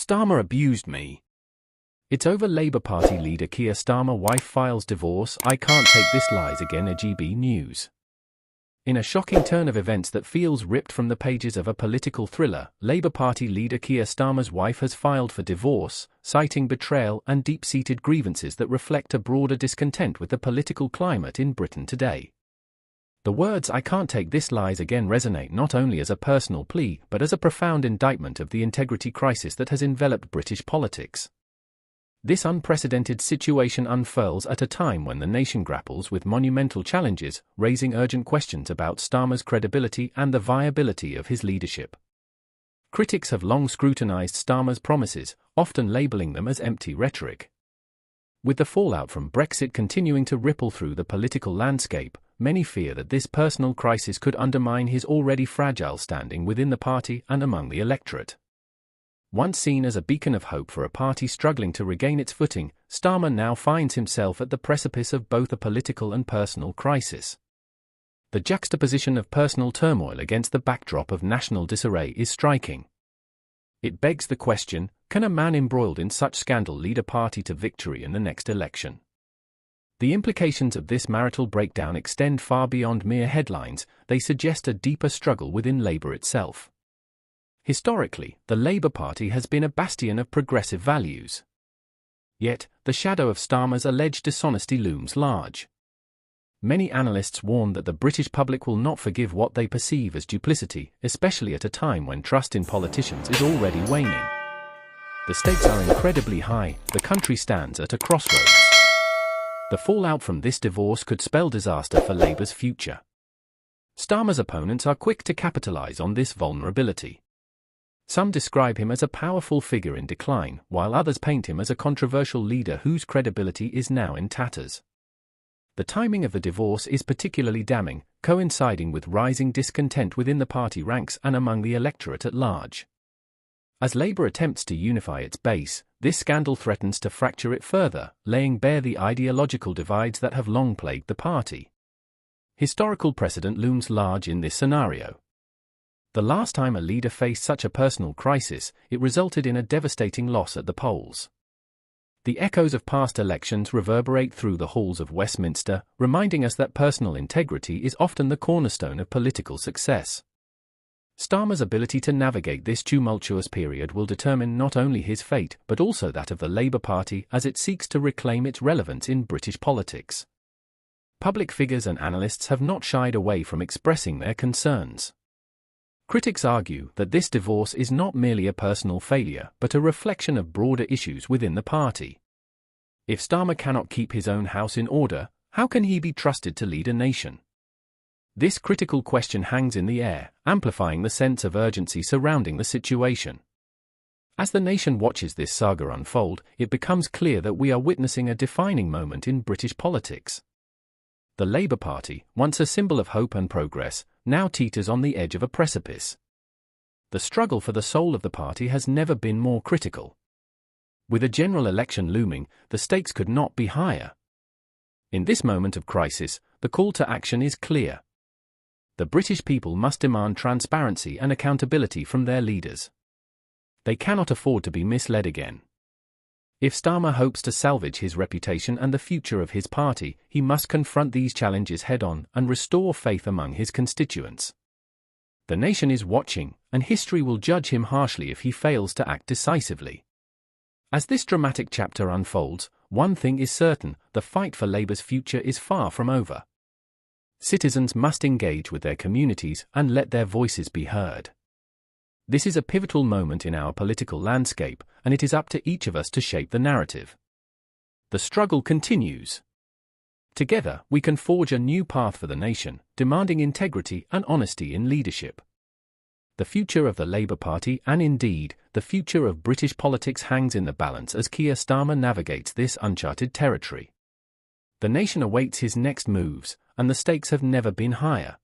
Starmer abused me. It's over. Labour Party leader Keir Starmer wife files divorce. I can't take this lies again. A GB News. In a shocking turn of events that feels ripped from the pages of a political thriller, Labour Party leader Keir Starmer's wife has filed for divorce, citing betrayal and deep-seated grievances that reflect a broader discontent with the political climate in Britain today. The words "I can't take this lies again" resonate not only as a personal plea but as a profound indictment of the integrity crisis that has enveloped British politics. This unprecedented situation unfurls at a time when the nation grapples with monumental challenges, raising urgent questions about Starmer's credibility and the viability of his leadership. Critics have long scrutinized Starmer's promises, often labeling them as empty rhetoric. With the fallout from Brexit continuing to ripple through the political landscape, many fear that this personal crisis could undermine his already fragile standing within the party and among the electorate. Once seen as a beacon of hope for a party struggling to regain its footing, Starmer now finds himself at the precipice of both a political and personal crisis. The juxtaposition of personal turmoil against the backdrop of national disarray is striking. It begs the question, can a man embroiled in such scandal lead a party to victory in the next election? The implications of this marital breakdown extend far beyond mere headlines. They suggest a deeper struggle within Labour itself. Historically, the Labour Party has been a bastion of progressive values. Yet, the shadow of Starmer's alleged dishonesty looms large. Many analysts warn that the British public will not forgive what they perceive as duplicity, especially at a time when trust in politicians is already waning. The stakes are incredibly high. The country stands at a crossroads. The fallout from this divorce could spell disaster for Labour's future. Starmer's opponents are quick to capitalise on this vulnerability. Some describe him as a powerful figure in decline, while others paint him as a controversial leader whose credibility is now in tatters. The timing of the divorce is particularly damning, coinciding with rising discontent within the party ranks and among the electorate at large. As Labour attempts to unify its base, this scandal threatens to fracture it further, laying bare the ideological divides that have long plagued the party. Historical precedent looms large in this scenario. The last time a leader faced such a personal crisis, it resulted in a devastating loss at the polls. The echoes of past elections reverberate through the halls of Westminster, reminding us that personal integrity is often the cornerstone of political success. Starmer's ability to navigate this tumultuous period will determine not only his fate but also that of the Labour Party as it seeks to reclaim its relevance in British politics. Public figures and analysts have not shied away from expressing their concerns. Critics argue that this divorce is not merely a personal failure but a reflection of broader issues within the party. If Starmer cannot keep his own house in order, how can he be trusted to lead a nation? This critical question hangs in the air, amplifying the sense of urgency surrounding the situation. As the nation watches this saga unfold, it becomes clear that we are witnessing a defining moment in British politics. The Labour Party, once a symbol of hope and progress, now teeters on the edge of a precipice. The struggle for the soul of the party has never been more critical. With a general election looming, the stakes could not be higher. In this moment of crisis, the call to action is clear. The British people must demand transparency and accountability from their leaders. They cannot afford to be misled again. If Starmer hopes to salvage his reputation and the future of his party, he must confront these challenges head-on and restore faith among his constituents. The nation is watching, and history will judge him harshly if he fails to act decisively. As this dramatic chapter unfolds, one thing is certain: the fight for Labour's future is far from over. Citizens must engage with their communities and let their voices be heard. This is a pivotal moment in our political landscape, and it is up to each of us to shape the narrative. The struggle continues. Together, we can forge a new path for the nation, demanding integrity and honesty in leadership. The future of the Labour Party, and indeed, the future of British politics, hangs in the balance as Keir Starmer navigates this uncharted territory. The nation awaits his next moves, and the stakes have never been higher.